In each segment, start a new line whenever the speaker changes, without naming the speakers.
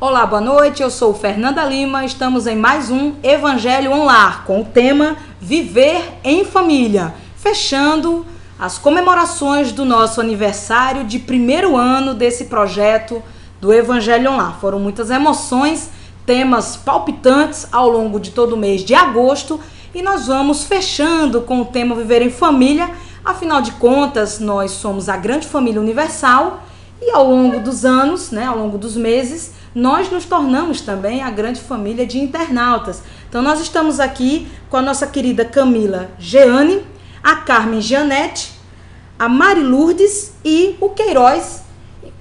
Olá, boa noite, eu sou Fernanda Lima, estamos em mais um Evangelho Online com o tema Viver em Família, fechando as comemorações do nosso aniversário de primeiro ano desse projeto do Evangelho Online. Foram muitas emoções, temas palpitantes ao longo de todo o mês de agosto e nós vamos fechando com o tema Viver em Família. Afinal de contas, nós somos a grande família universal e ao longo dos anos, ao longo dos meses, nós nos tornamos também a grande família de internautas. Então nós estamos aqui com a nossa querida Camila Jeane, a Carmen Gianetti, a Mari Lourdes e o Queiroz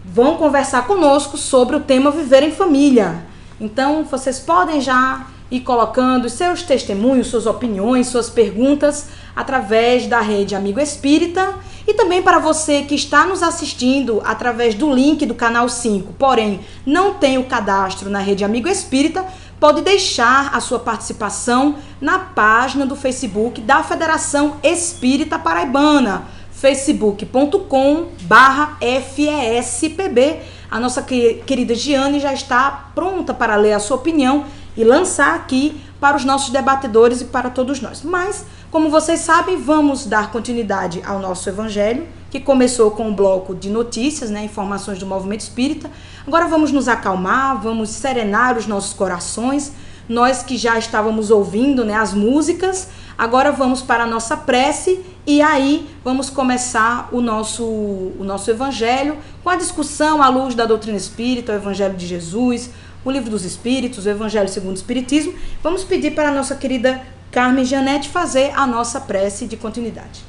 vão conversar conosco sobre o tema Viver em Família. Então vocês podem já ir colocando seus testemunhos, suas opiniões, suas perguntas através da rede Amigo Espírita e também para você que está nos assistindo através do link do canal 5, porém não tem o cadastro na rede Amigo Espírita, pode deixar a sua participação na página do Facebook da Federação Espírita Paraibana, facebook.com/FESPB. A nossa querida Giane já está pronta para ler a sua opinião e lançar aqui para os nossos debatedores e para todos nós. Mas, como vocês sabem, vamos dar continuidade ao nosso evangelho, que começou com o bloco de notícias, informações do movimento espírita. Agora vamos nos acalmar, vamos serenar os nossos corações. Nós que já estávamos ouvindo as músicas, agora vamos para a nossa prece e aí vamos começar o nosso evangelho com a discussão à luz da doutrina espírita, o evangelho de Jesus, o livro dos Espíritos, o Evangelho segundo o Espiritismo. Vamos pedir para a nossa querida Carmen Gianetti fazer a nossa prece de continuidade.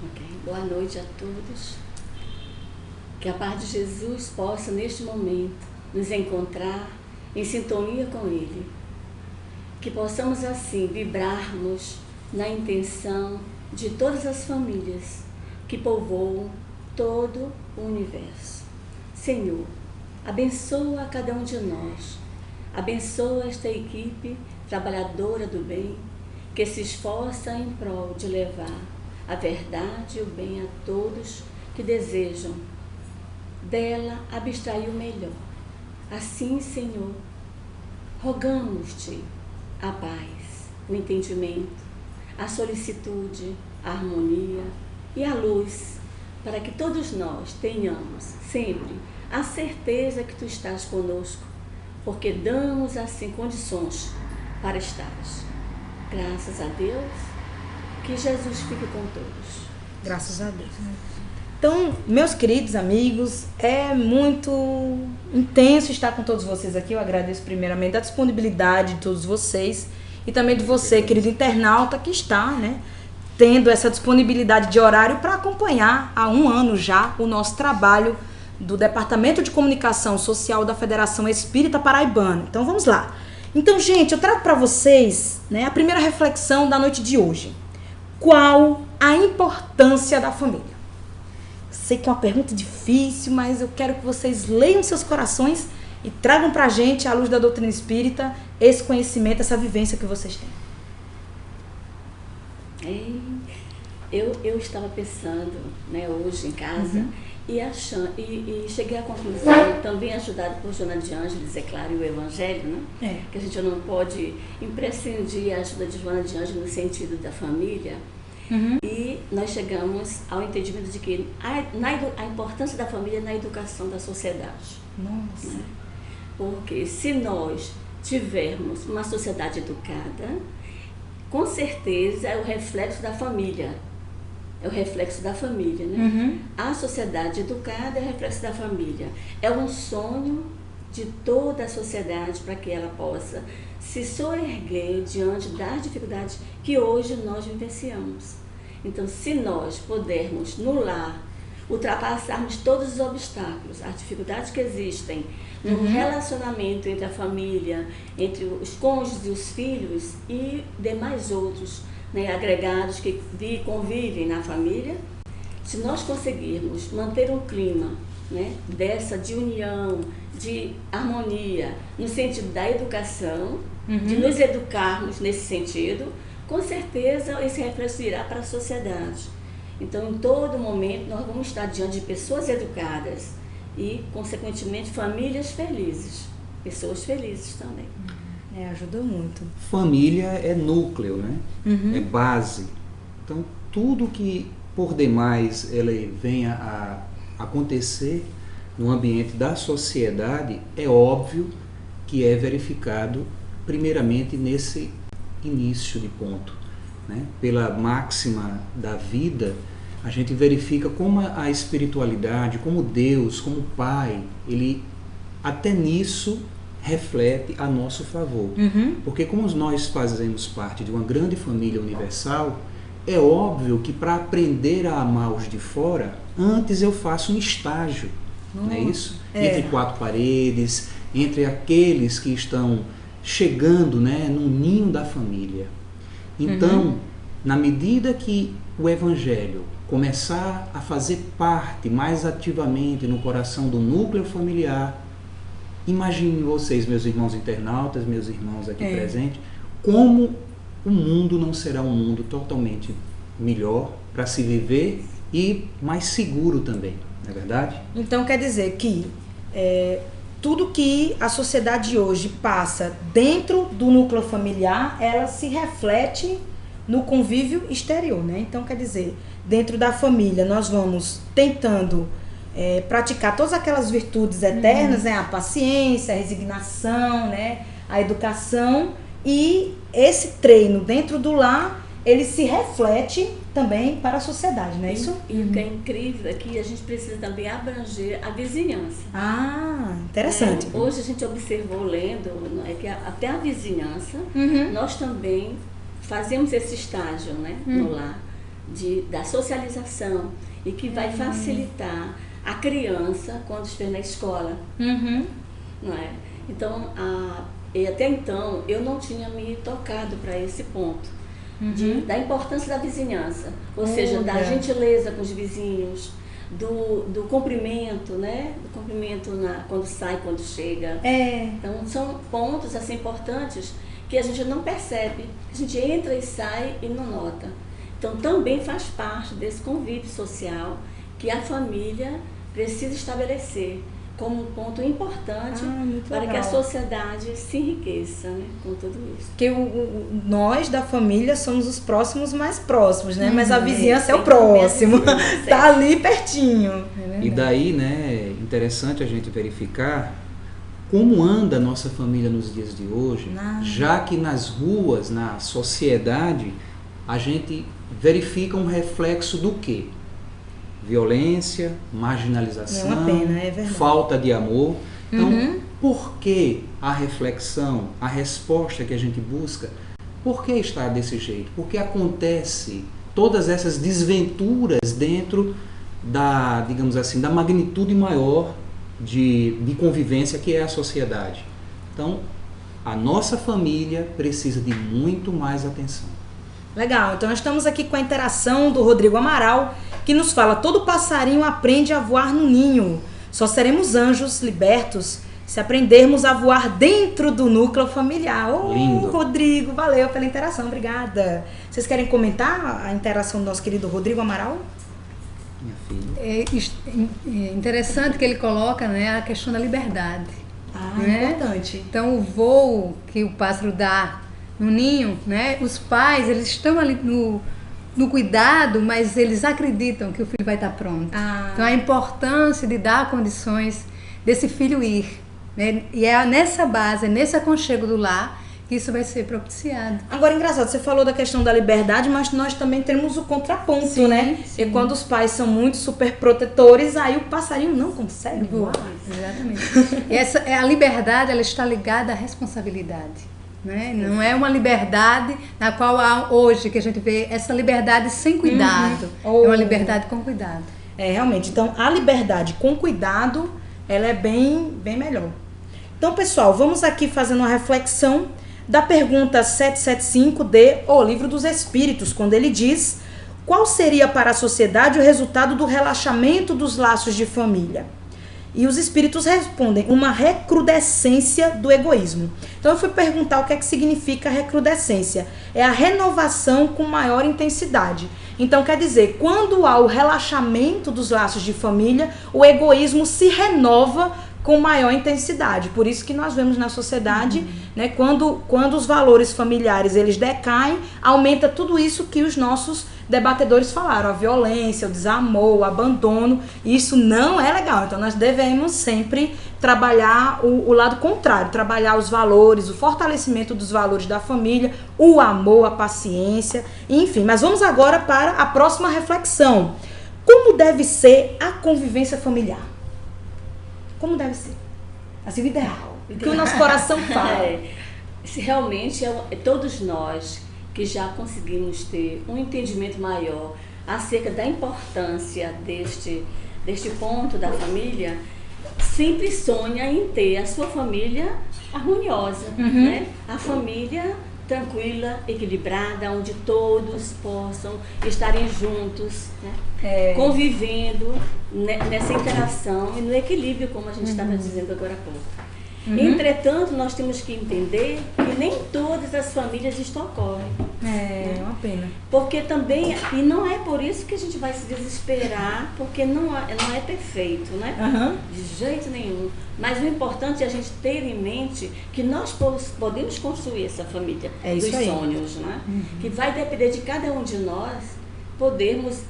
Ok, boa noite a todos. Que a paz de Jesus possa, neste momento, nos encontrar em sintonia com Ele. Que possamos, assim, vibrarmos na intenção de todas as famílias que povoam todo o universo. Senhor, abençoa a cada um de nós, abençoa esta equipe trabalhadora do bem, que se esforça em prol de levar a verdade e o bem a todos que desejam dela abstrair o melhor. Assim, Senhor, rogamos-te a paz, o entendimento, a solicitude, a harmonia e a luz, para que todos nós tenhamos sempre a certeza que tu estás conosco, porque damos assim condições para estares. Graças a Deus, que Jesus fique com todos.
Graças a Deus. Então, meus queridos amigos, é muito intenso estar com todos vocês aqui. Eu agradeço primeiramente a disponibilidade de todos vocês e também de você, querido internauta, que está, tendo essa disponibilidade de horário para acompanhar há um ano já o nosso trabalho do Departamento de Comunicação Social da Federação Espírita Paraibana. Então vamos lá. Então, gente, eu trago para vocês a primeira reflexão da noite de hoje. Qual a importância da família? Sei que é uma pergunta difícil, mas eu quero que vocês leiam seus corações e tragam para a gente, à luz da doutrina espírita, esse conhecimento, essa vivência que vocês têm.
Eu estava pensando hoje em casa, e cheguei à conclusão, também ajudado por Joana de Ângeles, é claro, e o Evangelho, que a gente não pode imprescindir a ajuda de Joana de Ângeles no sentido da família. E nós chegamos ao entendimento de que a importância da família na educação da sociedade.
Nossa.
Porque se nós tivermos uma sociedade educada, com certeza é o reflexo da família. É o reflexo da família, A sociedade educada é o reflexo da família. É um sonho de toda a sociedade para que ela possa se soerguer diante das dificuldades que hoje nós vivenciamos. Então, se nós pudermos, no lar, ultrapassarmos todos os obstáculos, as dificuldades que existem no relacionamento entre a família, entre os cônjuges e os filhos e demais outros, agregados que convivem na família, se nós conseguirmos manter um clima de união, de harmonia, no sentido da educação, de nos educarmos nesse sentido, com certeza esse reflexo irá para a sociedade. Então, em todo momento, nós vamos estar diante de pessoas educadas e, consequentemente, famílias felizes. pessoas felizes também.
Ajuda muito.
Família é núcleo, né? É base. Então, tudo que por demais ele venha a acontecer no ambiente da sociedade, é óbvio que é verificado primeiramente nesse início de ponto, né? Pela máxima da vida, a gente verifica como a espiritualidade, como Deus, como Pai, ele até nisso reflete a nosso favor. Porque como nós fazemos parte de uma grande família universal, é óbvio que para aprender a amar os de fora, antes eu faço um estágio, não é isso? Entre quatro paredes, entre aqueles que estão chegando, né, no ninho da família. Então, na medida que o Evangelho começar a fazer parte mais ativamente no coração do núcleo familiar, imaginem vocês, meus irmãos internautas, meus irmãos aqui presentes, como o mundo não será um mundo totalmente melhor para se viver e mais seguro também, não é verdade?
Então quer dizer que tudo que a sociedade hoje passa dentro do núcleo familiar, ela se reflete no convívio exterior, né? Então quer dizer, dentro da família nós vamos tentando praticar todas aquelas virtudes eternas, né? A paciência, a resignação, né? A educação, e esse treino dentro do lar, ele se reflete também para a sociedade, não é isso?
E o que é incrível é que a gente precisa também abranger a vizinhança.
Interessante.
Hoje a gente observou lendo, que até a vizinhança, nós também fazemos esse estágio, né, no lar, da socialização, e que vai facilitar a criança quando estiver na escola. Não é? Então, e até então, eu não tinha me tocado para esse ponto, da importância da vizinhança, ou seja, da gentileza com os vizinhos, do cumprimento, né? Do cumprimento quando sai, quando chega. Então, são pontos assim, importantes que a gente não percebe, a gente entra e sai e não nota. Então, também faz parte desse convívio social que a família precisa estabelecer como um ponto importante para que a sociedade se enriqueça, né, com tudo isso.
Porque nós da família somos os próximos mais próximos, né? Mas a vizinhança é o próximo, tá ali pertinho.
E daí, né, interessante a gente verificar como anda a nossa família nos dias de hoje, já que nas ruas, na sociedade, a gente verifica um reflexo do quê? Violência, marginalização,
é uma pena, é verdade.
Falta de amor. Então, por que a reflexão, a resposta que a gente busca, por que está desse jeito? Porque acontece todas essas desventuras dentro da, digamos assim, da magnitude maior de convivência que é a sociedade. Então, a nossa família precisa de muito mais atenção.
Legal, então nós estamos aqui com a interação do Rodrigo Amaral, que nos fala: todo passarinho aprende a voar no ninho. Só seremos anjos libertos se aprendermos a voar dentro do núcleo familiar.
Lindo.
Rodrigo, valeu pela interação, obrigada. Vocês querem comentar a interação do nosso querido Rodrigo Amaral?
Minha filha.
É interessante que ele coloca, né, a questão da liberdade.
Né? Importante.
Então, o voo que o pássaro dá no ninho, né, os pais, eles estão ali no cuidado, mas eles acreditam que o filho vai estar pronto. Então, a importância de dar condições desse filho ir, né? E é nessa base, nesse aconchego do lar, que isso vai ser propiciado.
Agora, engraçado, você falou da questão da liberdade, mas nós também temos o contraponto,
sim,
né?
Sim.
E quando os pais são muito super protetores, aí o passarinho não consegue voar.
Exatamente. E a liberdade, ela está ligada à responsabilidade. Né? Não é uma liberdade na qual há hoje que a gente vê essa liberdade sem cuidado. É uma liberdade com cuidado.
Realmente. Então, a liberdade com cuidado, ela é bem melhor. Então, pessoal, vamos aqui fazendo uma reflexão da pergunta 775 O Livro dos Espíritos, quando ele diz: qual seria para a sociedade o resultado do relaxamento dos laços de família? E os espíritos respondem: uma recrudescência do egoísmo. Então eu fui perguntar o que é que significa recrudescência. É a renovação com maior intensidade. Então quer dizer, quando há o relaxamento dos laços de família, o egoísmo se renova com maior intensidade. Por isso que nós vemos na sociedade, né, quando os valores familiares eles decaem, aumenta tudo isso que os nossos debatedores falaram, a violência, o desamor, o abandono. Isso não é legal. Então nós devemos sempre trabalhar o lado contrário, trabalhar os valores, o fortalecimento dos valores da família, o amor, a paciência, enfim. Mas vamos agora para a próxima reflexão. Como deve ser a convivência familiar? Como deve ser? Assim, o ideal. O que o nosso coração fala.
Se realmente todos nós que já conseguimos ter um entendimento maior acerca da importância deste ponto da família, sempre sonha em ter a sua família harmoniosa, né? A família tranquila, equilibrada, onde todos possam estarem juntos, né? Convivendo nessa interação e no equilíbrio, como a gente estava dizendo agora há pouco. Entretanto, nós temos que entender que nem todas as famílias isto ocorre.
É uma pena.
Porque também, e não é por isso que a gente vai se desesperar, porque não é perfeito, né? De jeito nenhum. Mas o importante é a gente ter em mente que nós podemos construir essa família dos sonhos, né? Que vai depender de cada um de nós podermos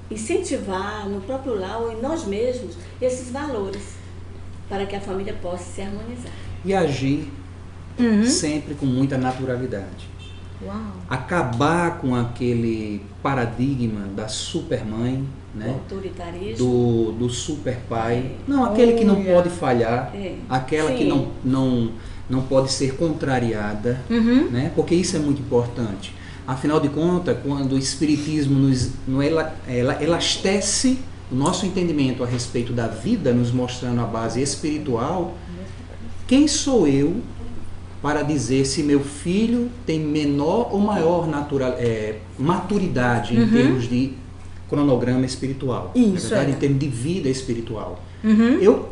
incentivar no próprio lar ou em nós mesmos esses valores, para que a família possa se harmonizar.
E agir sempre com muita naturalidade.
Uau.
Acabar com aquele paradigma da supermãe, né?
Autoritarismo.
Do superpai. Não, aquele que não pode falhar, aquela que não pode ser contrariada, né? Porque isso é muito importante. Afinal de contas, quando o Espiritismo elastece o nosso entendimento a respeito da vida, nos mostrando a base espiritual, quem sou eu para dizer se meu filho tem menor ou maior maturidade em termos de cronograma espiritual,
isso,
em termos de vida espiritual. Eu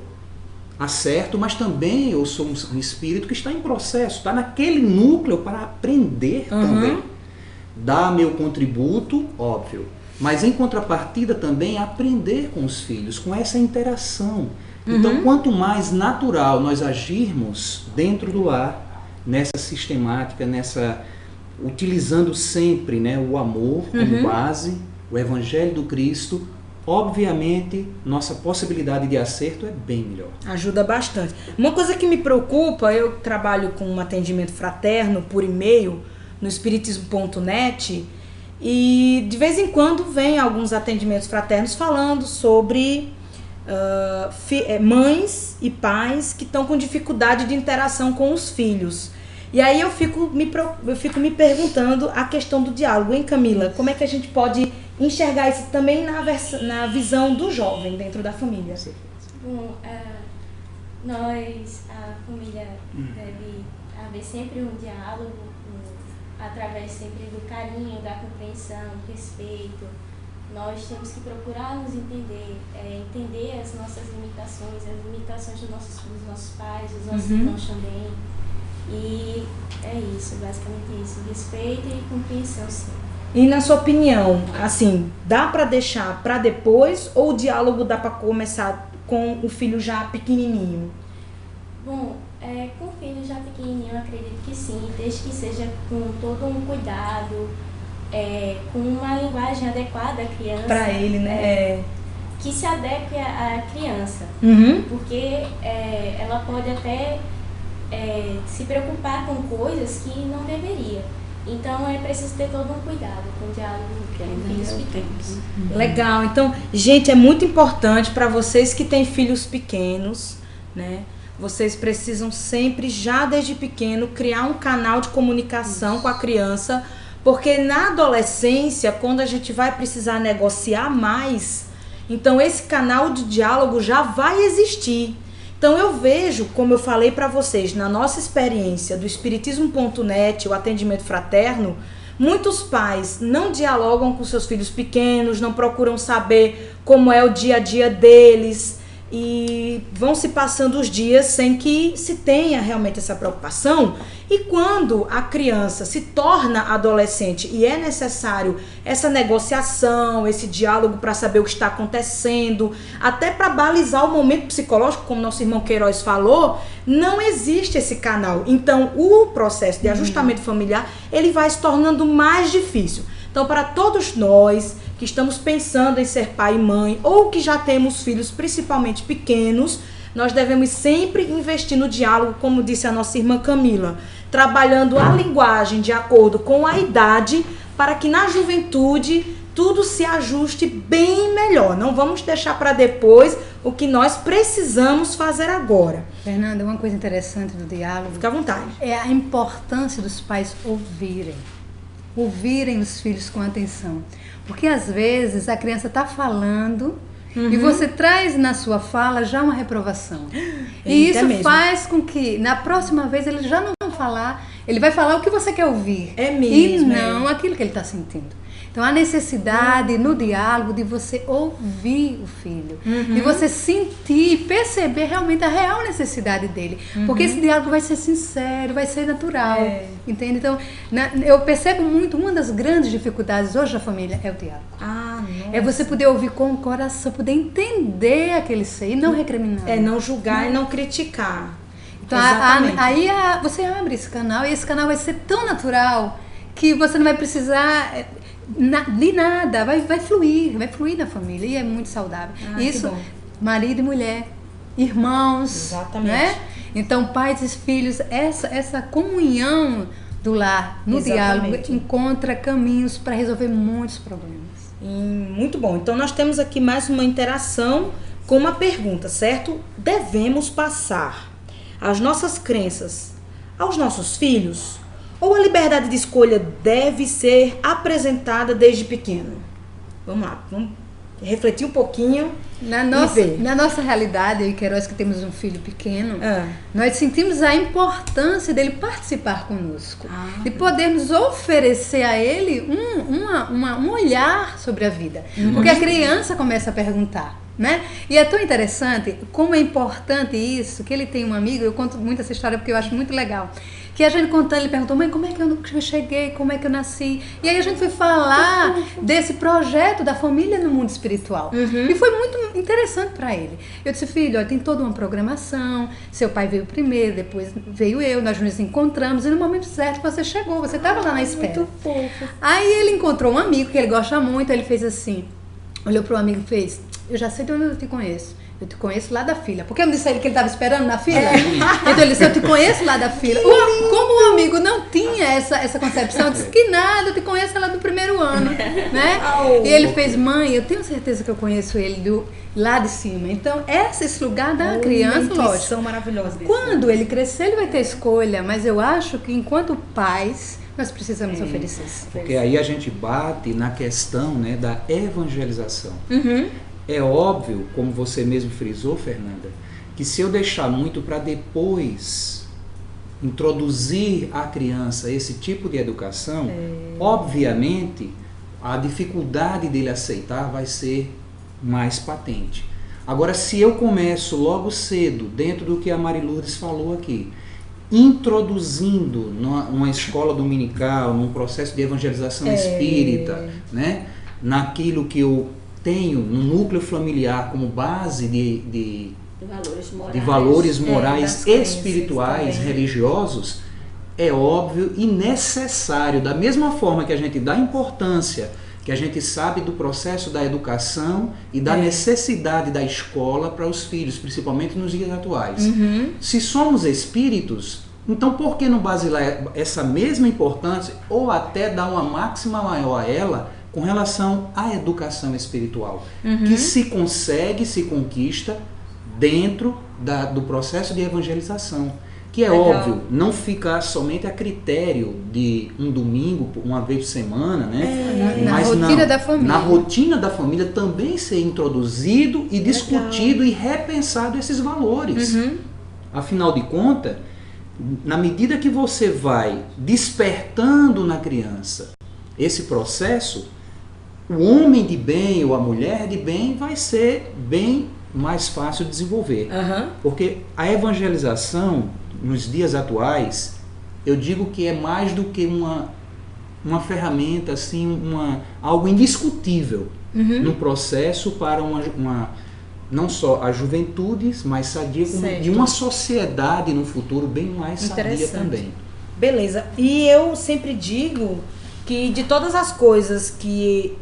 acerto, mas também eu sou um espírito que está em processo, está naquele núcleo para aprender também. Dar meu contributo, óbvio, mas em contrapartida também aprender com os filhos, com essa interação. Então, quanto mais natural nós agirmos dentro do lar, nessa sistemática, utilizando sempre, né, o amor como base, o Evangelho do Cristo, obviamente nossa possibilidade de acerto é bem melhor.
Ajuda bastante. Uma coisa que me preocupa, eu trabalho com um atendimento fraterno por e-mail no espiritismo.net, e de vez em quando vem alguns atendimentos fraternos falando sobre mães e pais que estão com dificuldade de interação com os filhos. E aí eu fico me perguntando a questão do diálogo, hein, Camila? Como é que a gente pode enxergar isso também na visão do jovem dentro da família?
Bom, nós, a família, deve haver sempre um diálogo, através sempre do carinho, da compreensão, do respeito. Nós temos que procurar nos entender, entender as nossas limitações, as limitações dos nossos pais, dos nossos irmãos também. E é isso, basicamente isso, respeito e compreensão, sim.
E na sua opinião, assim, dá para deixar para depois ou o diálogo dá para começar com o filho já pequenininho?
Bom, com o filho já pequenininho, eu acredito que sim, desde que seja com todo um cuidado, com uma linguagem adequada à criança.
Para ele, né?
Que se adeque à criança, porque ela pode até se preocupar com coisas que não deveria. Então é preciso ter todo um cuidado com o diálogo com filhos pequenos.
Legal. Então, gente, é muito importante para vocês que têm filhos pequenos, né? Vocês precisam sempre, já desde pequeno, criar um canal de comunicação com a criança, porque na adolescência, quando a gente vai precisar negociar mais, então esse canal de diálogo já vai existir. Então eu vejo, como eu falei para vocês, na nossa experiência do Espiritismo.net, o atendimento fraterno, muitos pais não dialogam com seus filhos pequenos, não procuram saber como é o dia a dia deles, e vão se passando os dias sem que se tenha realmente essa preocupação. E quando a criança se torna adolescente e é necessário essa negociação, esse diálogo para saber o que está acontecendo, até para balizar o momento psicológico, como nosso irmão Queiroz falou, não existe esse canal. Então o processo de ajustamento familiar, ele vai se tornando mais difícil. Então, para todos nós que estamos pensando em ser pai e mãe, ou que já temos filhos, principalmente pequenos, nós devemos sempre investir no diálogo, como disse a nossa irmã Camila, trabalhando a linguagem de acordo com a idade, para que na juventude tudo se ajuste bem melhor. Não vamos deixar para depois o que nós precisamos fazer agora.
Fernanda, uma coisa interessante do diálogo...
Fica à vontade.
É a importância dos pais ouvirem os filhos com atenção. Porque às vezes a criança está falando e você traz na sua fala já uma reprovação. E isso faz com que na próxima vez ele já não vai falar, ele vai falar o que você quer ouvir.
É mesmo.
E não aquilo que ele está sentindo. Então há necessidade no diálogo de você ouvir o filho, de você sentir, perceber realmente a real necessidade dele, porque esse diálogo vai ser sincero, vai ser natural, entende? Então eu percebo muito, uma das grandes dificuldades hoje da família é o diálogo. É você poder ouvir com o coração, poder entender aquele ser e não recriminar.
É não julgar e não criticar.
Então aí você abre esse canal e esse canal vai ser tão natural que você não vai precisar de nada, vai fluir na família e é muito saudável. Isso, marido e mulher, irmãos, né? Então pais e filhos, essa comunhão do lar no diálogo encontra caminhos para resolver muitos problemas.
Muito bom. Então nós temos aqui mais uma interação com uma pergunta, certo? Devemos passar as nossas crenças aos nossos filhos? Ou a liberdade de escolha deve ser apresentada desde pequeno? Vamos lá, vamos refletir um pouquinho
na nossa realidade, eu e Queiroz, que temos um filho pequeno, nós sentimos a importância dele participar conosco, de podermos oferecer a ele um olhar sobre a vida, porque a criança começa a perguntar, né? E é tão interessante como é importante isso, que ele tem um amigo, eu conto muito essa história porque eu acho muito legal, que a gente contando, ele perguntou, mãe, como é que eu cheguei, como é que eu nasci? E aí a gente foi falar desse projeto da família no mundo espiritual. E foi muito interessante para ele. Eu disse, filho, olha, tem toda uma programação, seu pai veio primeiro, depois veio eu, nós nos encontramos, e no momento certo você chegou, você estava lá na espera.
Muito fofo.
Aí ele encontrou um amigo que ele gosta muito, ele fez assim, olhou pro amigo e fez, eu já sei de onde eu te conheço. Eu te conheço lá da fila. Porque eu não disse a ele que ele estava esperando na fila? Então ele disse, eu te conheço lá da fila. Como o amigo não tinha essa concepção, eu disse que nada, eu te conheço lá do primeiro ano. Né? E ele fez, mãe, eu tenho certeza que eu conheço ele lá de cima. Então, esse lugar da criança, lógico.
Maravilhosa.
Quando ele crescer, ele vai ter escolha. Mas eu acho que enquanto pais, nós precisamos oferecer isso.
Porque aí a gente bate na questão, né, da evangelização. É óbvio, como você mesmo frisou, Fernanda, que se eu deixar muito para depois introduzir à criança esse tipo de educação, obviamente a dificuldade dele aceitar vai ser mais patente. Agora, se eu começo logo cedo, dentro do que a Marilourdes falou aqui, introduzindo numa escola dominical, num processo de evangelização espírita, né, naquilo que eu tenho no núcleo familiar como base de valores morais, espirituais, religiosos, é óbvio e necessário, da mesma forma que a gente dá importância, que a gente sabe do processo da educação e da necessidade da escola para os filhos, principalmente nos dias atuais. Se somos espíritos, então por que não basilar essa mesma importância ou até dar uma máxima maior a ela com relação à educação espiritual, que se consegue, se conquista dentro do processo de evangelização, que é óbvio, não ficar somente a critério de um domingo, uma vez por semana, né? Mas
na rotina da família.
Na rotina da família também ser introduzido e discutido e repensado esses valores. Afinal de contas, na medida que você vai despertando na criança esse processo, o homem de bem ou a mulher de bem vai ser bem mais fácil de desenvolver.
Aham.
Porque a evangelização, nos dias atuais, eu digo que é mais do que uma ferramenta, assim, algo indiscutível no processo para não só as juventudes mais sadias, como
Certo.
de uma sociedade no futuro bem mais sadia
Interessante.
também.
Beleza. E eu sempre digo que de todas as coisas que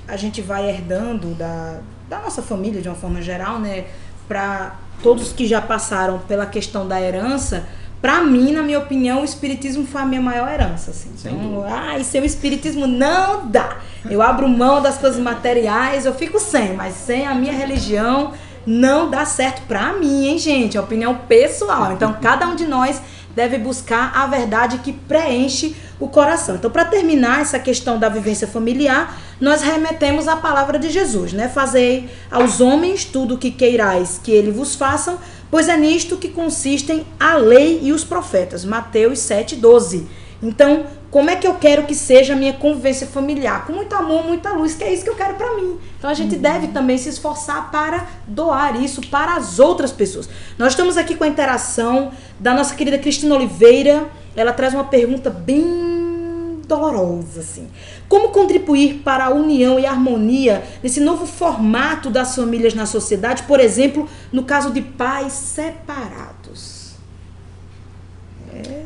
a gente vai herdando da nossa família, de uma forma geral, né, para todos que já passaram pela questão da herança, para mim, na minha opinião, o espiritismo foi a minha maior herança, assim.
Sem
Então,
dúvida.
e sem o espiritismo não dá. Eu abro mão das coisas materiais, eu fico sem, mas sem a minha religião não dá certo pra mim, hein, gente? É opinião pessoal. Então, cada um de nós deve buscar a verdade que preenche o coração. Então, para terminar essa questão da vivência familiar, nós remetemos à palavra de Jesus, né? Fazei aos homens tudo o que queirais que ele vos façam, pois é nisto que consistem a lei e os profetas. Mateus 7:12. Então, como é que eu quero que seja a minha convivência familiar? Com muito amor, muita luz, que é isso que eu quero para mim. Então, a gente deve também se esforçar para doar isso para as outras pessoas. Nós estamos aqui com a interação da nossa querida Cristina Oliveira. Ela traz uma pergunta bem dolorosa, assim. Como contribuir para a união e harmonia nesse novo formato das famílias na sociedade, por exemplo, no caso de pais separados?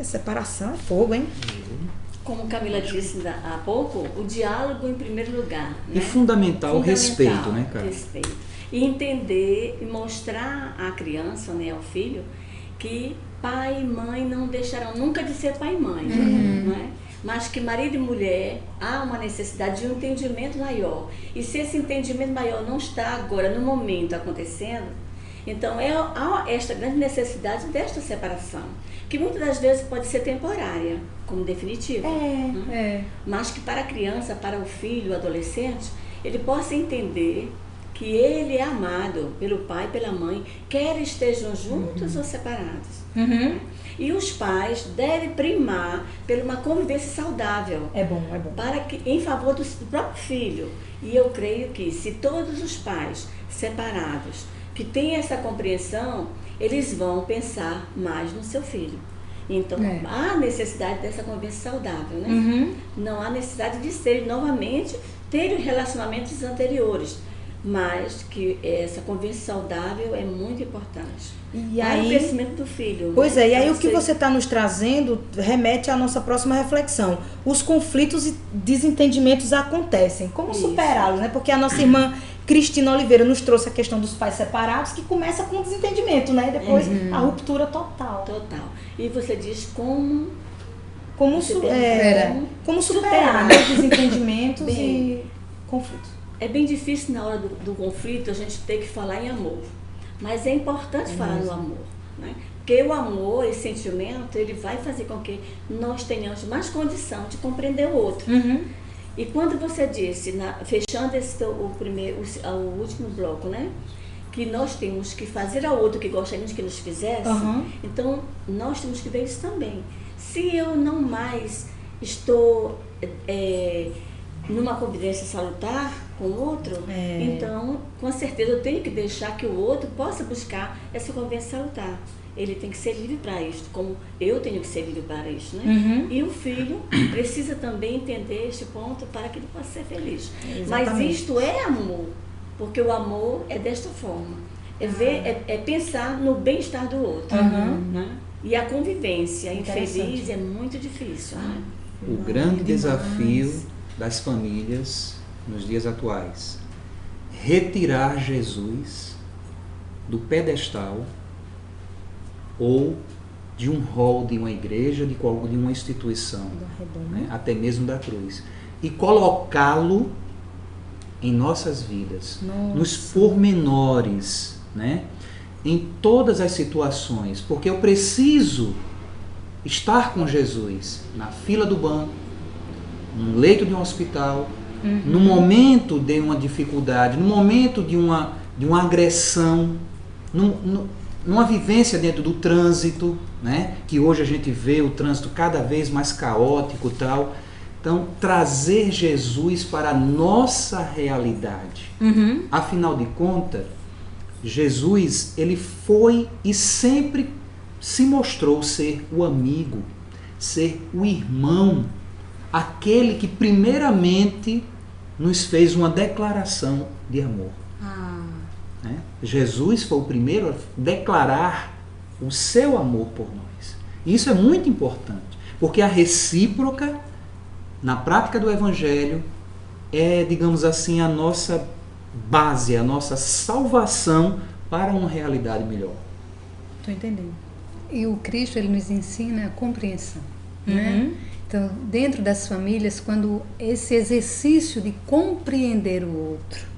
Separação é fogo, hein?
Como Camila disse há pouco, o diálogo em primeiro lugar.
E
né?
fundamental o respeito, né, cara?
Respeito. E entender e mostrar à criança, né, ao filho, que pai e mãe não deixarão nunca de ser pai e mãe, não é? Mas que marido e mulher há uma necessidade de um entendimento maior. E se esse entendimento maior não está agora, no momento, acontecendo, então há esta grande necessidade desta separação, que muitas das vezes pode ser temporária, como definitiva. Mas que para a criança, para o filho, o adolescente, ele possa entender que ele é amado pelo pai e pela mãe, quer estejam juntos ou separados. E os pais devem primar por uma convivência saudável.
É bom, é bom.
Para que, em favor do próprio filho. E eu creio que se todos os pais separados que têm essa compreensão, eles vão pensar mais no seu filho. Então, há necessidade dessa convivência saudável, né? Não há necessidade de ser novamente ter relacionamentos anteriores, mas que essa convivência saudável é muito importante.
E
para
aí,
o crescimento do filho.
Pois
né?
é, e aí o que você está nos trazendo remete à nossa próxima reflexão. Os conflitos e desentendimentos acontecem. Como superá-los, né? Porque a nossa irmã Cristina Oliveira nos trouxe a questão dos pais separados, que começa com o desentendimento, né? E depois a ruptura total.
Total. E você diz como
superar, né? Desentendimentos e conflitos.
É bem difícil na hora do conflito a gente ter que falar em amor. Mas é importante falar no amor, né? Porque o amor, esse sentimento, ele vai fazer com que nós tenhamos mais condição de compreender o outro. E quando você disse, fechando o último bloco, né? Que nós temos que fazer ao outro que gostaríamos que nos fizesse, então nós temos que ver isso também. Se eu não mais estou numa convivência salutar com o outro, então com certeza eu tenho que deixar que o outro possa buscar essa convivência salutar. Ele tem que ser livre para isso, como eu tenho que ser livre para isso, né? E o filho precisa também entender este ponto para que ele possa ser feliz. Mas isto é amor, porque o amor é desta forma, é pensar no bem-estar do outro, né? E a convivência infeliz é muito difícil, né?
O grande desafio das famílias nos dias atuais: retirar Jesus do pedestal ou de um rol de uma igreja, de uma instituição, né? Até mesmo da cruz, e colocá-lo em nossas vidas, nos pormenores, né? Em todas as situações, porque eu preciso estar com Jesus na fila do banco, no leito de um hospital, no momento de uma dificuldade, no momento de uma agressão, numa vivência dentro do trânsito, né? Que hoje a gente vê o trânsito cada vez mais caótico e tal. Então, trazer Jesus para a nossa realidade. Afinal de contas, Jesus, ele foi e sempre se mostrou ser o amigo, ser o irmão, aquele que primeiramente nos fez uma declaração de amor. Né? Jesus foi o primeiro a declarar o seu amor por nós. E isso é muito importante, porque a recíproca, na prática do Evangelho, é, digamos assim, a nossa base, a nossa salvação para uma realidade melhor.
Estou entendendo.
E o Cristo, ele nos ensina a compreensão, né? Então, dentro das famílias, quando esse exercício de compreender o outro,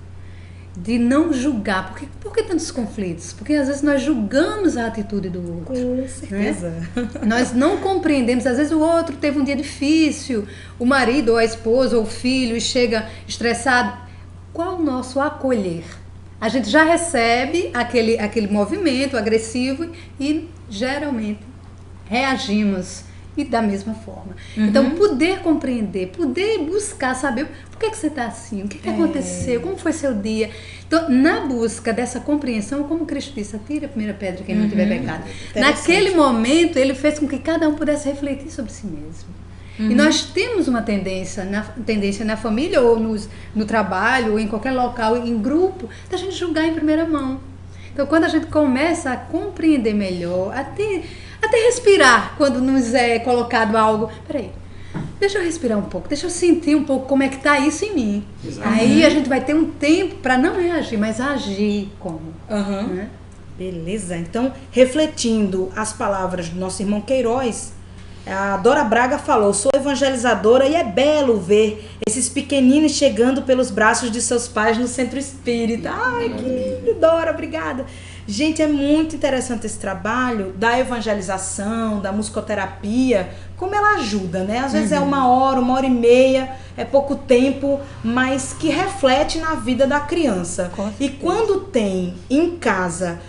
de não julgar, por que tantos conflitos? Porque às vezes nós julgamos a atitude do outro.
Com certeza.
Né? Nós não compreendemos, às vezes o outro teve um dia difícil, o marido ou a esposa ou o filho chega estressado. Qual o nosso acolher? A gente já recebe aquele movimento agressivo e geralmente reagimos e da mesma forma. Então, poder compreender, poder buscar, saber por que você está assim, o que aconteceu, como foi seu dia. Então, na busca dessa compreensão, como Cristo disse, atire a primeira pedra quem não tiver pecado. Naquele momento, ele fez com que cada um pudesse refletir sobre si mesmo. E nós temos uma tendência na família ou no trabalho ou em qualquer local, em grupo, da gente julgar em primeira mão. Então, quando a gente começa a compreender melhor, até respirar quando nos é colocado algo, peraí, deixa eu respirar um pouco, deixa eu sentir um pouco como é que está isso em mim. Exatamente. Aí a gente vai ter um tempo para não reagir, mas agir como. Né?
Beleza, então, refletindo as palavras do nosso irmão Queiroz, a Dora Braga falou: sou evangelizadora e é belo ver esses pequeninos chegando pelos braços de seus pais no centro espírita. Ai, que lindo, Dora, obrigada. Gente, é muito interessante esse trabalho da evangelização, da musicoterapia, como ela ajuda, né? Às vezes é 1 hora e meia, é pouco tempo, mas que reflete na vida da criança. E quando tem em casa...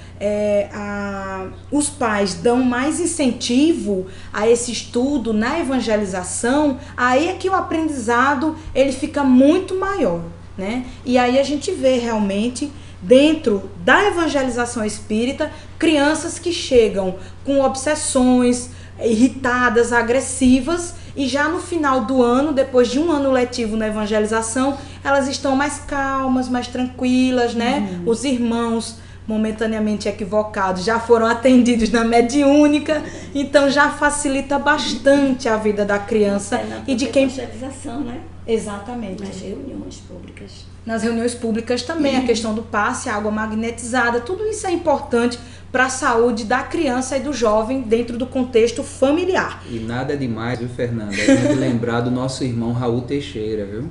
os pais dão mais incentivo a esse estudo na evangelização, aí é que o aprendizado ele fica muito maior, né? E aí a gente vê realmente dentro da evangelização espírita crianças que chegam com obsessões, irritadas, agressivas, e já no final do ano, depois de um ano letivo na evangelização, elas estão mais calmas, mais tranquilas, né? Os irmãos momentaneamente equivocados já foram atendidos na mediúnica, então já facilita bastante a vida da criança
e de quem... evangelização, né?
Exatamente.
Nas reuniões públicas.
Nas reuniões públicas também, a questão do passe, a água magnetizada, tudo isso é importante para a saúde da criança e do jovem dentro do contexto familiar.
E nada demais, viu, Fernanda? A gente lembrar do nosso irmão Raul Teixeira, viu?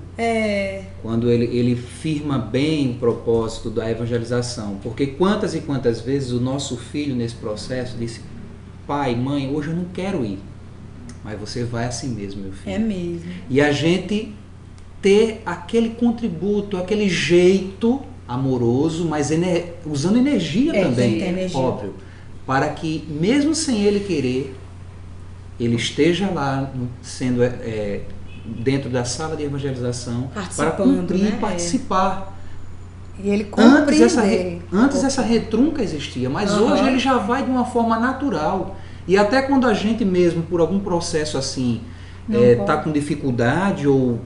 Quando ele firma bem o propósito da evangelização. Porque quantas e quantas vezes o nosso filho nesse processo disse: pai, mãe, hoje eu não quero ir. Mas você vai assim mesmo, meu filho.
É mesmo.
E a gente ter aquele contributo, aquele jeito amoroso, mas usando energia também,
energia.
óbvio, para que mesmo sem ele querer, ele esteja lá sendo dentro da sala de evangelização para cumprir, né? Participar.
E ele compreender.
Antes essa retrunca existia, mas hoje ele já vai de uma forma natural. E até quando a gente mesmo, por algum processo assim, está com dificuldade ou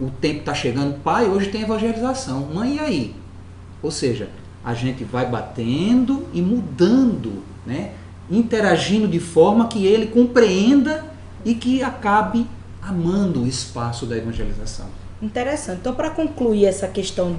o tempo está chegando, pai, hoje tem evangelização, mãe, e aí? Ou seja, a gente vai batendo e mudando, né? Interagindo de forma que ele compreenda e que acabe amando o espaço da evangelização.
Interessante. Então, para concluir essa questão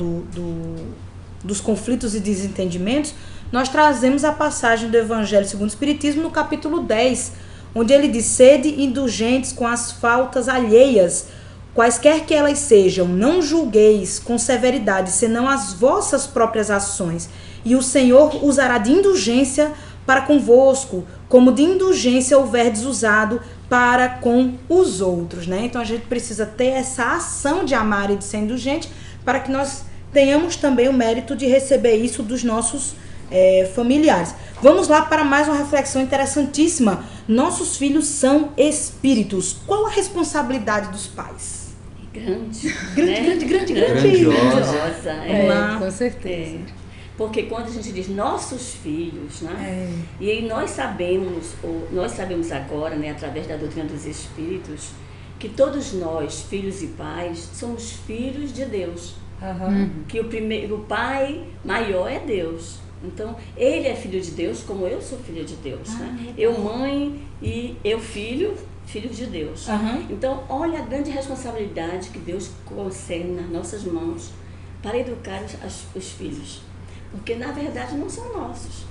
dos conflitos e desentendimentos, nós trazemos a passagem do Evangelho segundo o Espiritismo no capítulo 10, onde ele diz: sede indulgentes com as faltas alheias, quaisquer que elas sejam, não julgueis com severidade, senão as vossas próprias ações, e o Senhor usará de indulgência para convosco, como de indulgência houverdes usado para com os outros, né? Então a gente precisa ter essa ação de amar e de ser indulgente, para que nós tenhamos também o mérito de receber isso dos nossos familiares. Vamos lá para mais uma reflexão interessantíssima. Nossos filhos são espíritos. Qual a responsabilidade dos pais?
Grande.
Grandiosa.
Vamos lá.
Com certeza.
Porque quando a gente diz nossos filhos, né? E aí nós sabemos agora, né, através da doutrina dos Espíritos, que todos nós, filhos e pais, somos filhos de Deus. Que o pai maior é Deus. Então, ele é filho de Deus como eu sou filho de Deus. Né? Eu mãe e eu filho de Deus. Então, olha a grande responsabilidade que Deus concede nas nossas mãos para educar os filhos. Porque, na verdade, não são nossos.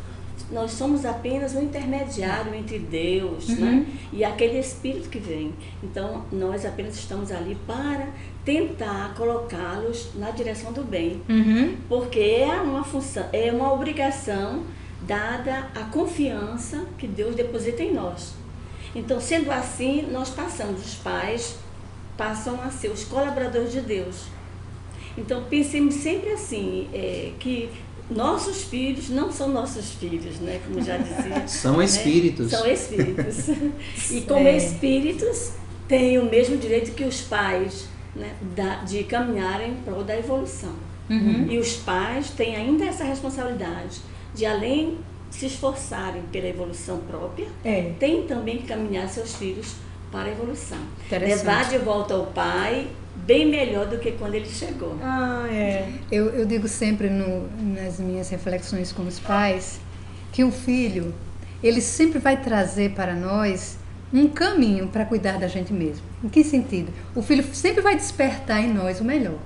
Nós somos apenas um intermediário entre Deus, né? E aquele Espírito que vem. Então, nós apenas estamos ali para tentar colocá-los na direção do bem. Porque é uma função, é uma obrigação dada a confiança que Deus deposita em nós. Então, sendo assim, os pais passam a ser os colaboradores de Deus. Então, pensemos sempre assim, que nossos filhos não são nossos filhos, né? Como já dizia.
São espíritos.
São espíritos. E como espíritos, têm o mesmo direito que os pais, né? De caminharem em prol da evolução. E os pais têm ainda essa responsabilidade de, além de se esforçarem pela evolução própria, têm também que caminhar seus filhos para a evolução. Levar de volta ao pai bem melhor do que quando ele chegou.
Eu digo sempre nas minhas reflexões com os pais que o filho, ele sempre vai trazer para nós um caminho para cuidar da gente mesmo. Em que sentido? O filho sempre vai despertar em nós o melhor.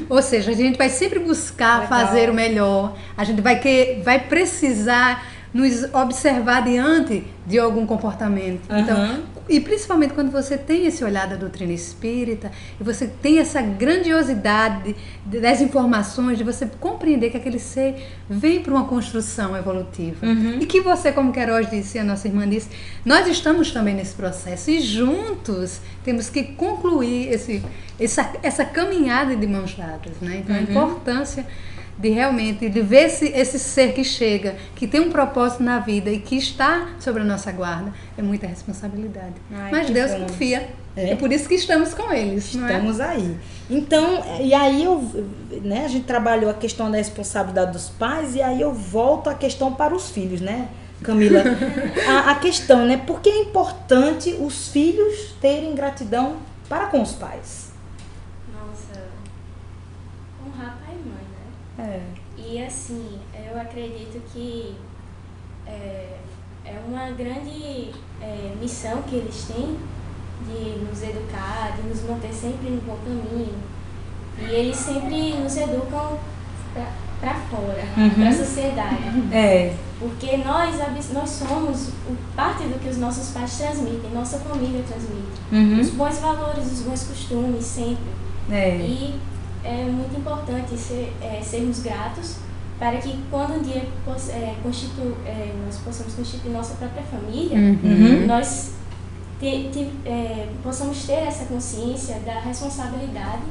Ou seja, a gente vai sempre buscar fazer o melhor, a gente vai precisar nos observar diante de algum comportamento. Então, e principalmente quando você tem esse olhar da doutrina espírita e você tem essa grandiosidade das informações, de você compreender que aquele ser vem para uma construção evolutiva. E que você, como Queiroz disse, a nossa irmã disse, nós estamos também nesse processo e juntos temos que concluir essa caminhada de mãos dadas, né? Então a importância de realmente de ver esse ser que chega, que tem um propósito na vida e que está sobre a nossa guarda, é muita responsabilidade. Mas Deus confia. É por isso que estamos com eles.
Estamos aí. Então, e aí a gente trabalhou a questão da responsabilidade dos pais, e aí eu volto à questão para os filhos, né, Camila? a questão, né? Por que é importante os filhos terem gratidão para com os pais?
E assim, eu acredito que é uma grande missão que eles têm de nos educar, de nos manter sempre no bom caminho. E eles sempre nos educam para fora, para a sociedade. Porque nós somos parte do que os nossos pais transmitem, nossa família transmite. Os bons valores, os bons costumes, sempre. E é muito importante sermos gratos para que quando um dia nós possamos constituir nossa própria família, nós possamos ter essa consciência da responsabilidade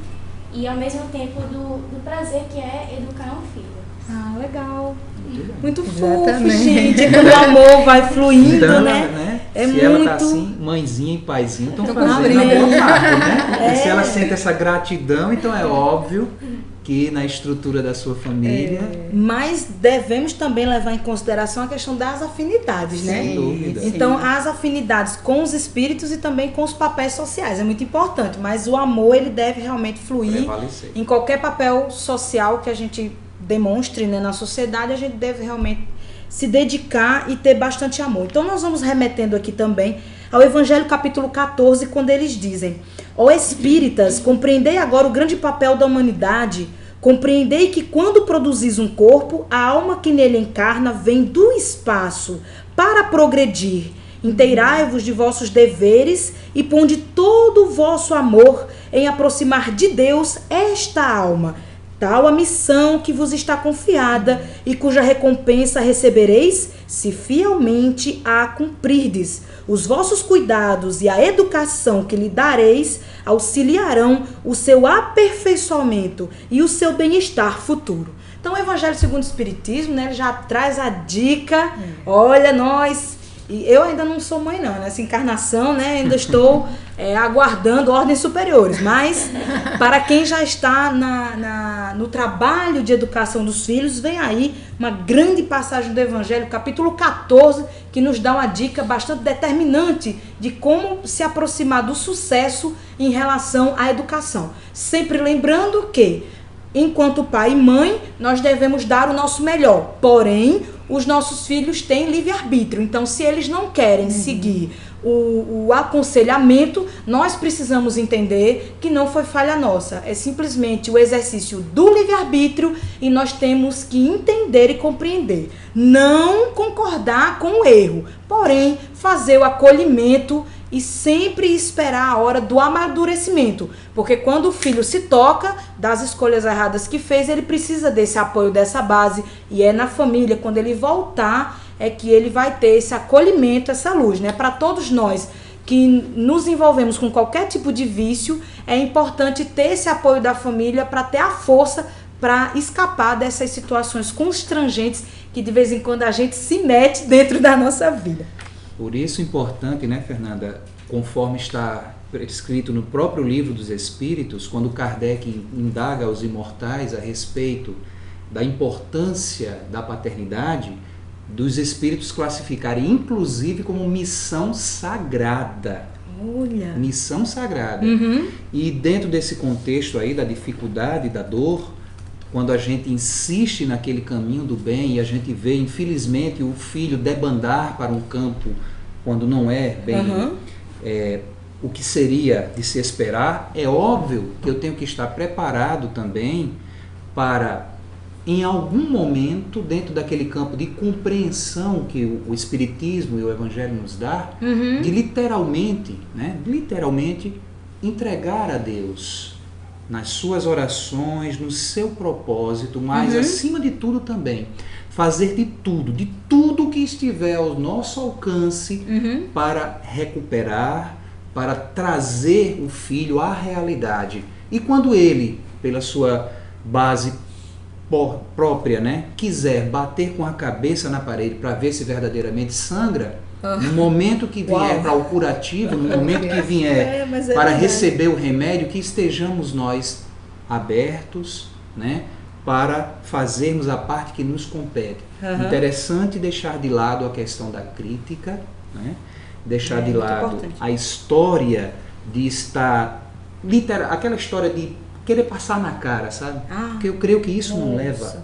e ao mesmo tempo do prazer que é educar um filho.
Legal. Muito fofo, gente. Quando o amor vai fluindo, então,
né? Se ela tá assim, mãezinha e paizinho estão fazendo a boa parte, né? E se ela sente essa gratidão, então é óbvio que na estrutura da sua família...
Mas devemos também levar em consideração a questão das afinidades, né?
Sem dúvida.
Então, as afinidades com os espíritos e também com os papéis sociais. É muito importante, mas o amor, ele deve realmente fluir em qualquer papel social que a gente demonstre, né, na sociedade. A gente deve realmente se dedicar e ter bastante amor. Então nós vamos remetendo aqui também ao Evangelho capítulo 14, quando eles dizem: ó espíritas, compreendei agora o grande papel da humanidade, compreendei que quando produzis um corpo, a alma que nele encarna vem do espaço para progredir. Inteirai-vos de vossos deveres e ponde todo o vosso amor em aproximar de Deus esta alma, tal a missão que vos está confiada e cuja recompensa recebereis se fielmente a cumprirdes. Os vossos cuidados e a educação que lhe dareis auxiliarão o seu aperfeiçoamento e o seu bem-estar futuro. Então o Evangelho segundo o Espiritismo, né, ele já traz a dica, olha, nós E eu ainda não sou mãe não, nessa encarnação, né? Ainda estou aguardando ordens superiores. Mas para quem já está no trabalho de educação dos filhos, vem aí uma grande passagem do Evangelho, capítulo 14, que nos dá uma dica bastante determinante de como se aproximar do sucesso em relação à educação. Sempre lembrando que, enquanto pai e mãe, nós devemos dar o nosso melhor. Porém, os nossos filhos têm livre-arbítrio. Então, se eles não querem seguir o aconselhamento, nós precisamos entender que não foi falha nossa. É simplesmente o exercício do livre-arbítrio e nós temos que entender e compreender. Não concordar com o erro, porém, fazer o acolhimento e sempre esperar a hora do amadurecimento. Porque quando o filho se toca das escolhas erradas que fez, ele precisa desse apoio, dessa base. E é na família, quando ele voltar, é que ele vai ter esse acolhimento, essa luz, né? Para todos nós que nos envolvemos com qualquer tipo de vício, é importante ter esse apoio da família para ter a força para escapar dessas situações constrangentes que de vez em quando a gente se mete dentro da nossa vida.
Por isso é importante, né, Fernanda, conforme está escrito no próprio Livro dos Espíritos, quando Kardec indaga aos imortais a respeito da importância da paternidade, dos espíritos classificarem inclusive como missão sagrada.
Olha!
Missão sagrada.
Uhum.
E dentro desse contexto aí da dificuldade, da dor, quando a gente insiste naquele caminho do bem e a gente vê, infelizmente, o filho debandar para um campo quando não é bem o que seria de se esperar, é óbvio que eu tenho que estar preparado também para, em algum momento, dentro daquele campo de compreensão que o Espiritismo e o Evangelho nos dá, de literalmente entregar a Deus nas suas orações, no seu propósito, mas acima de tudo também fazer de tudo que estiver ao nosso alcance para recuperar, para trazer o filho à realidade. E quando ele, pela sua base própria, né, quiser bater com a cabeça na parede para ver se verdadeiramente sangra, no momento que vier para o curativo, no momento que vier para receber o remédio, que estejamos nós abertos, né, para fazermos a parte que nos compete. Interessante deixar de lado a questão da crítica, né, deixar de lado a história de estar, aquela história de querer passar na cara, sabe? Porque eu creio que isso não leva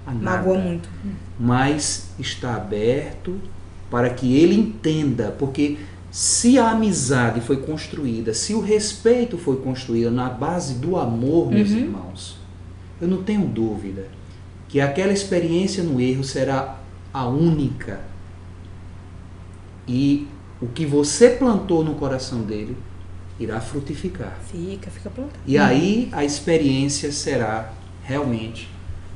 a nada.
Magoa muito.
Mas está aberto para que ele entenda, porque se a amizade foi construída, se o respeito foi construído na base do amor, meus irmãos, eu não tenho dúvida que aquela experiência no erro será a única. E o que você plantou no coração dele irá frutificar.
Fica plantado.
E aí a experiência será realmente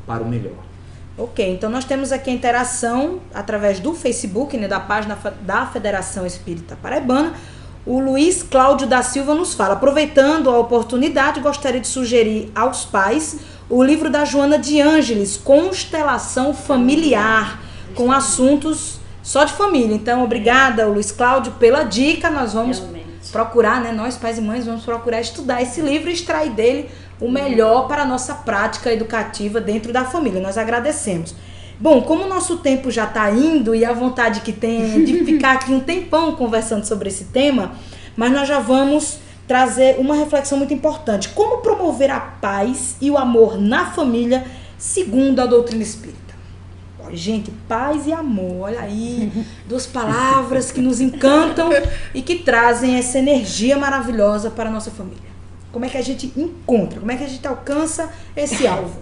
para o melhor.
Ok, então nós temos aqui a interação através do Facebook, né, da página da Federação Espírita Paraibana. O Luiz Cláudio da Silva nos fala: aproveitando a oportunidade, gostaria de sugerir aos pais o livro da Joana de Ângeles, Constelação Familiar, com assuntos só de família. Então, obrigada, Luiz Cláudio, pela dica. Nós vamos procurar, né, nós pais e mães vamos procurar estudar esse livro e extrair dele o melhor para a nossa prática educativa dentro da família. Nós agradecemos. Bom, como o nosso tempo já está indo e a vontade que tem é de ficar aqui um tempão conversando sobre esse tema, mas nós já vamos trazer uma reflexão muito importante. Como promover a paz e o amor na família segundo a doutrina espírita? Gente, paz e amor, olha aí, duas palavras que nos encantam e que trazem essa energia maravilhosa para a nossa família. Como é que a gente encontra, como é que a gente alcança esse alvo?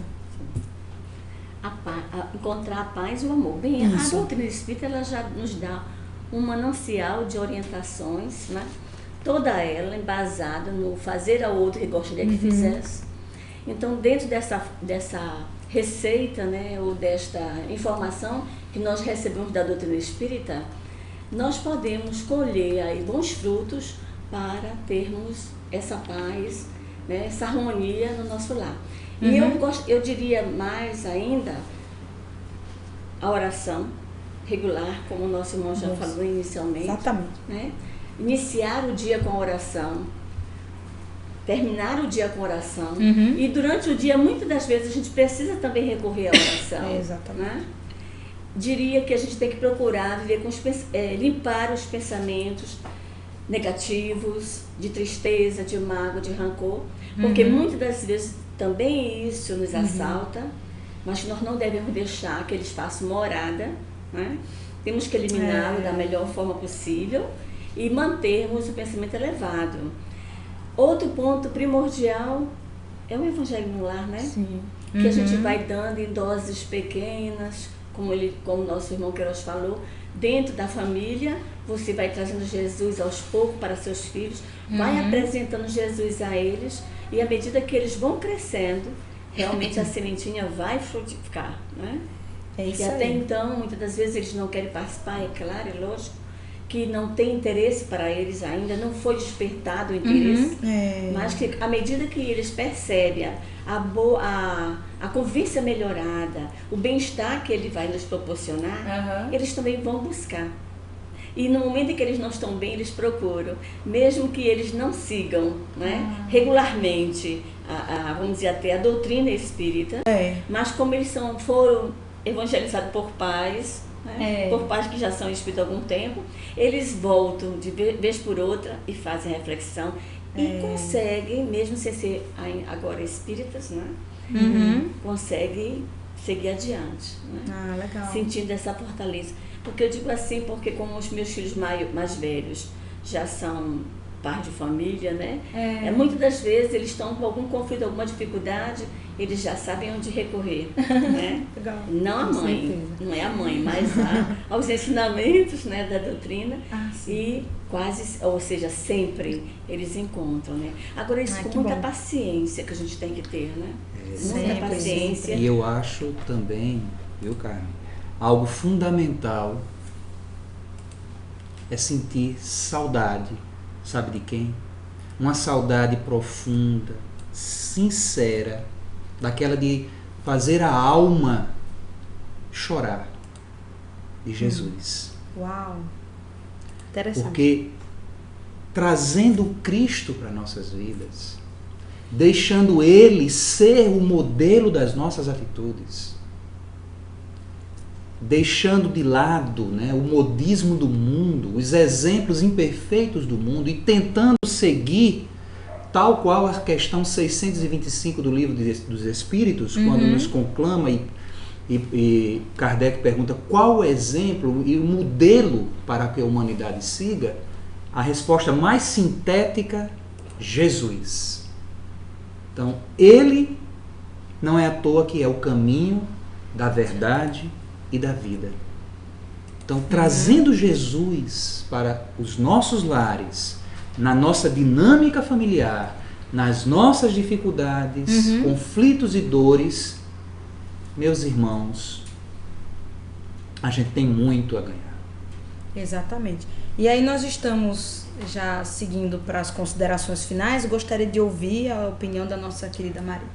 Encontrar a paz e o amor. Bem, a doutrina espírita ela já nos dá um manancial de orientações, né? Toda ela embasada no fazer ao outro que gostaria que fizesse. Então, dentro dessa receita, né, ou desta informação que nós recebemos da doutrina espírita, nós podemos colher aí bons frutos para termos essa paz, né, essa harmonia no nosso lar. E eu diria mais ainda a oração, regular, como o nosso irmão já falou inicialmente.
Exatamente.
Né? Iniciar o dia com oração, terminar o dia com oração. E durante o dia, muitas das vezes, a gente precisa também recorrer à oração.
Exatamente.
Né? Diria que a gente tem que procurar viver com limpar os pensamentos negativos, de tristeza, de mágoa, de rancor, porque muitas das vezes também isso nos assalta, mas nós não devemos deixar que eles façam morada, né? Temos que eliminá-lo da melhor forma possível e mantermos o pensamento elevado. Outro ponto primordial é o Evangelho no Lar, né?
Sim.
Que a gente vai dando em doses pequenas, como o nosso irmão Queiroz falou, dentro da família, você vai trazendo Jesus aos poucos para seus filhos, vai apresentando Jesus a eles, e à medida que eles vão crescendo, realmente a sementinha vai frutificar, né?
É isso
e até
aí.
então, muitas das vezes eles não querem participar, é claro, é lógico, que não tem interesse para eles ainda, não foi despertado o interesse, mas que à medida que eles percebem a convivência melhorada, o bem-estar que ele vai nos proporcionar, eles também vão buscar. E no momento em que eles não estão bem, eles procuram, mesmo que eles não sigam, né, regularmente, vamos dizer, até a doutrina espírita, mas como eles foram evangelizados por pais, né, por pais que já são espíritas há algum tempo, eles voltam de vez por outra e fazem reflexão e conseguem, mesmo sem ser agora espíritas, né, conseguem seguir adiante, né,
Legal.
sentindo essa fortaleza. Porque eu digo assim, porque como os meus filhos mais velhos já são pais de família, né? Muitas das vezes eles estão com algum conflito, alguma dificuldade, eles já sabem onde recorrer, né?
Legal.
Não a mãe, não é a mãe, mas aos ensinamentos, né, da doutrina, e quase, ou seja, sempre eles encontram, né? Agora isso com muita paciência que a gente tem que ter, né? Muita paciência.
E eu acho também, viu, Carmen, algo fundamental é sentir saudade. Sabe de quem? Uma saudade profunda, sincera, daquela de fazer a alma chorar, de Jesus.
Uau! Interessante.
Porque trazendo Cristo para nossas vidas, deixando Ele ser o modelo das nossas atitudes, deixando de lado, né, o modismo do mundo, os exemplos imperfeitos do mundo e tentando seguir tal qual a questão 625 do Livro dos Espíritos, quando nos conclama e Kardec pergunta qual o exemplo e o modelo para que a humanidade siga, a resposta mais sintética, Jesus. Então, Ele não é à toa que é o caminho da verdade e da vida. Então, trazendo Jesus para os nossos lares, na nossa dinâmica familiar, nas nossas dificuldades, conflitos e dores, meus irmãos, a gente tem muito a ganhar.
Exatamente. E aí nós estamos já seguindo para as considerações finais. Eu gostaria de ouvir a opinião da nossa querida Maria.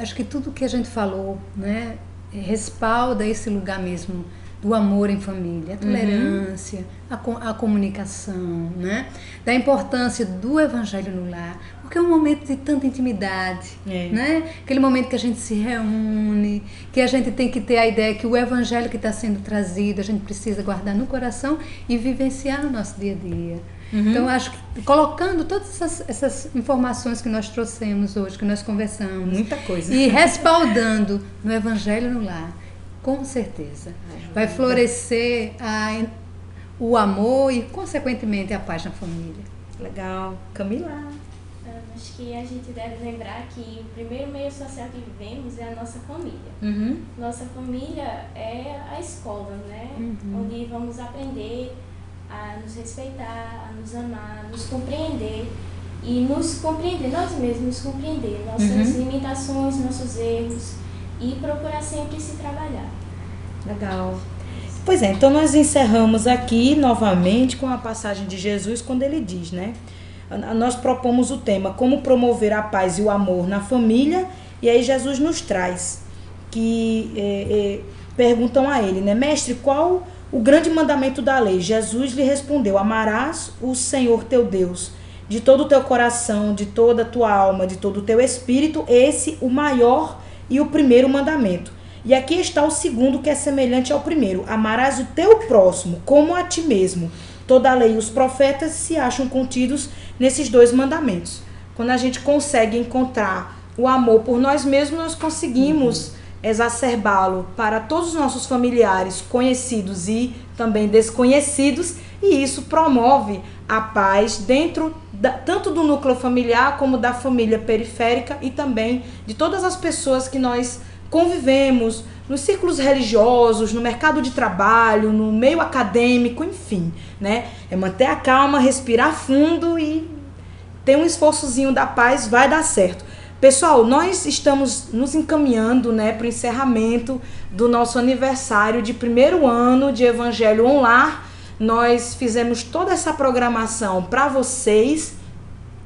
Acho que tudo que a gente falou, né, respalda esse lugar mesmo do amor em família, a tolerância, a comunicação, né? Da importância do Evangelho no lar, porque é um momento de tanta intimidade, né? Aquele momento que a gente se reúne, que a gente tem que ter a ideia que o Evangelho que está sendo trazido, a gente precisa guardar no coração e vivenciar no nosso dia a dia. Então, acho que colocando todas essas informações que nós trouxemos hoje, que nós conversamos,
muita coisa,
e respaldando no Evangelho no lar, com certeza vai florescer o amor e, consequentemente, a paz na família.
Legal. Camila?
Acho que a gente deve lembrar que o primeiro meio social que vivemos é a nossa família. Nossa família é a escola, né? Onde vamos aprender a nos respeitar, a nos amar, a nos compreender e nos compreender, nós mesmos nos compreender, nossas limitações, nossos erros e procurar sempre se trabalhar.
Legal. Pois é, então nós encerramos aqui novamente com a passagem de Jesus quando ele diz, né? Nós propomos o tema como promover a paz e o amor na família, e aí Jesus nos traz que perguntam a ele, né? Mestre, qual o grande mandamento da lei? Jesus lhe respondeu, amarás o Senhor teu Deus de todo o teu coração, de toda a tua alma, de todo o teu espírito, esse o maior e o primeiro mandamento. E aqui está o segundo, que é semelhante ao primeiro, amarás o teu próximo como a ti mesmo. Toda a lei e os profetas se acham contidos nesses 2 mandamentos. Quando a gente consegue encontrar o amor por nós mesmos, nós conseguimos exacerbá-lo para todos os nossos familiares, conhecidos e também desconhecidos, e isso promove a paz dentro tanto do núcleo familiar como da família periférica e também de todas as pessoas que nós convivemos nos círculos religiosos, no mercado de trabalho, no meio acadêmico, enfim, né? É manter a calma, respirar fundo e ter um esforçozinho da paz, vai dar certo. Pessoal, nós estamos nos encaminhando, né, para o encerramento do nosso aniversário de 1º ano de Evangelho Online. Nós fizemos toda essa programação para vocês,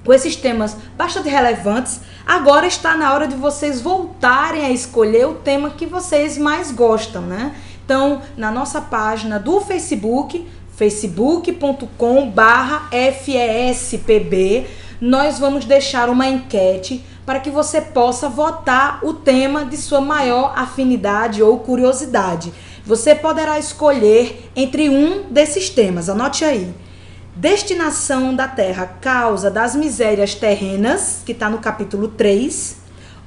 com esses temas bastante relevantes. Agora está na hora de vocês voltarem a escolher o tema que vocês mais gostam, né? Então, na nossa página do Facebook, facebook.com/FESPB, nós vamos deixar uma enquete para que você possa votar o tema de sua maior afinidade ou curiosidade. Você poderá escolher entre um desses temas, anote aí. Destinação da terra, causa das misérias terrenas, que está no capítulo 3,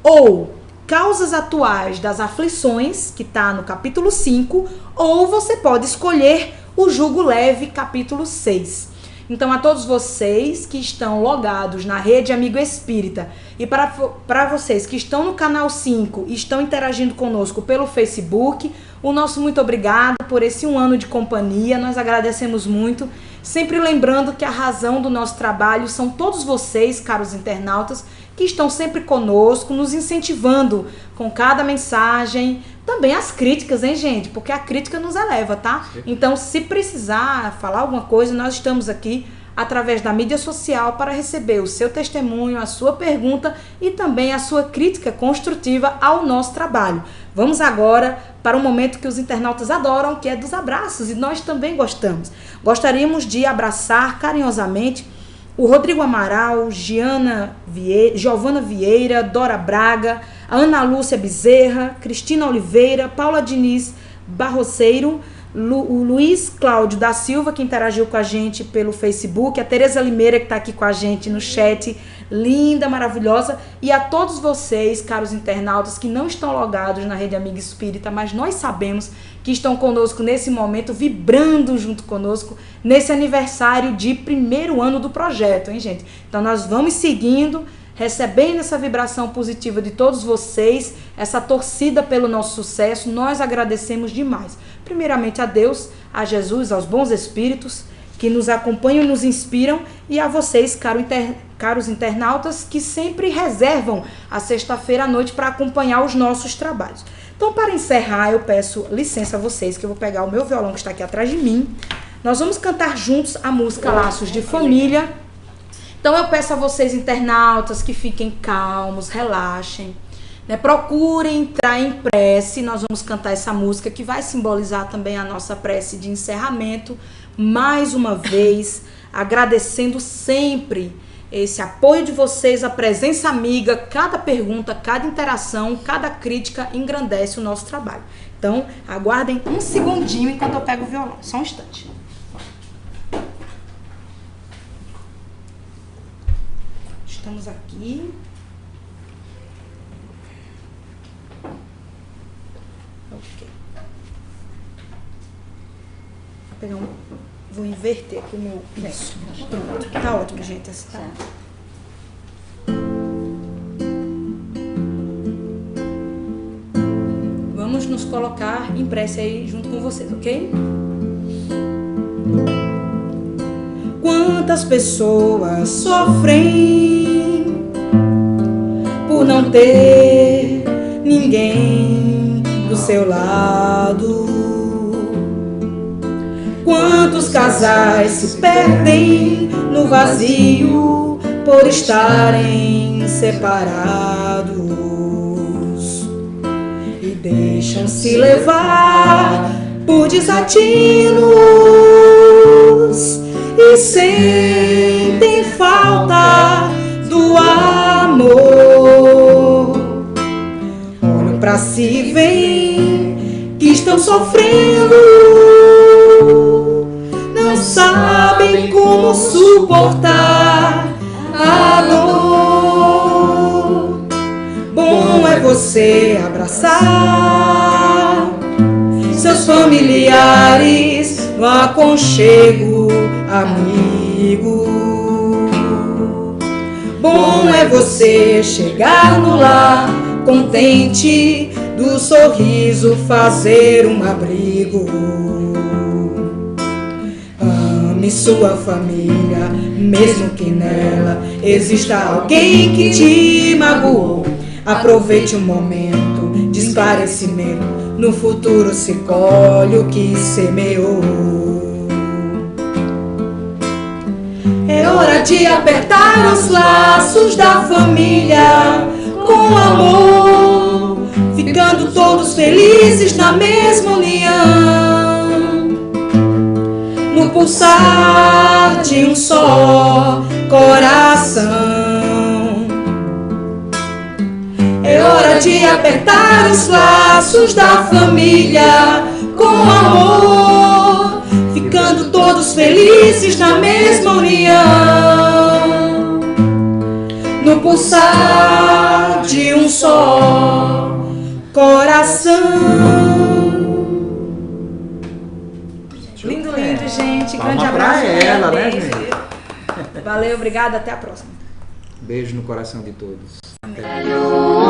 ou causas atuais das aflições, que está no capítulo 5, ou você pode escolher o jugo leve, capítulo 6. Então, a todos vocês que estão logados na Rede Amigo Espírita e para vocês que estão no canal 5 e estão interagindo conosco pelo Facebook, o nosso muito obrigado por esse 1 ano de companhia. Nós agradecemos muito, sempre lembrando que a razão do nosso trabalho são todos vocês, caros internautas, que estão sempre conosco, nos incentivando com cada mensagem, também as críticas, hein, gente? Porque a crítica nos eleva, tá? Então, se precisar falar alguma coisa, nós estamos aqui através da mídia social para receber o seu testemunho, a sua pergunta e também a sua crítica construtiva ao nosso trabalho. Vamos agora para um momento que os internautas adoram, que é dos abraços, e nós também gostamos. Gostaríamos de abraçar carinhosamente o Rodrigo Amaral, Giovana Vieira, Dora Braga, Ana Lúcia Bezerra, Cristina Oliveira, Paula Diniz Barroceiro, o Luiz Cláudio da Silva, que interagiu com a gente pelo Facebook, a Tereza Limeira, que está aqui com a gente no chat, linda, maravilhosa, e a todos vocês, caros internautas, que não estão logados na Rede Amiga Espírita, mas nós sabemos que estão conosco nesse momento, vibrando junto conosco, nesse aniversário de 1º ano do projeto, hein, gente? Então, nós vamos seguindo, recebendo essa vibração positiva de todos vocês, essa torcida pelo nosso sucesso. Nós agradecemos demais. Primeiramente a Deus, a Jesus, aos bons espíritos que nos acompanham e nos inspiram, e a vocês, caros internautas, que sempre reservam a sexta-feira à noite para acompanhar os nossos trabalhos. Então, para encerrar, eu peço licença a vocês, que eu vou pegar o meu violão que está aqui atrás de mim. Nós vamos cantar juntos a música Laços de Família. Então, eu peço a vocês, internautas, que fiquem calmos, relaxem, né? Procurem entrar em prece. Nós vamos cantar essa música que vai simbolizar também a nossa prece de encerramento. Mais uma vez, agradecendo sempre esse apoio de vocês, a presença amiga, cada pergunta, cada interação, cada crítica engrandece o nosso trabalho. Então, aguardem um segundinho enquanto eu pego o violão. Só um instante. Estamos aqui. Ok. Vou pegar Vou inverter aqui o meu... Isso. Pronto. Tá ótimo, gente. Essa tá... Vamos nos colocar em prece aí junto com vocês, ok? Quantas pessoas sofrem por não ter ninguém do seu lado? Quantos casais se perdem no vazio por estarem separados? E deixam-se levar por desatinos e sentem falta do amor. Olham pra si e veem que estão sofrendo, não sabem como suportar a dor. Bom é você abraçar seus familiares no aconchego amigo. Bom é você chegar no lar contente, do sorriso fazer um abrigo. Ame sua família, mesmo que nela exista alguém que te magoou. Aproveite o momento de esclarecimento, no futuro se colhe o que semeou. É hora de apertar os laços da família com amor, ficando todos felizes na mesma união, no pulsar de um só coração. É hora de apertar os laços da família com amor, ficando todos felizes na mesma união, no pulsar de um só coração. Lindo, lindo, gente. Grande abraço
pra ela, né, gente?
Valeu, obrigada, até a próxima.
Beijo no coração de todos.
Amém.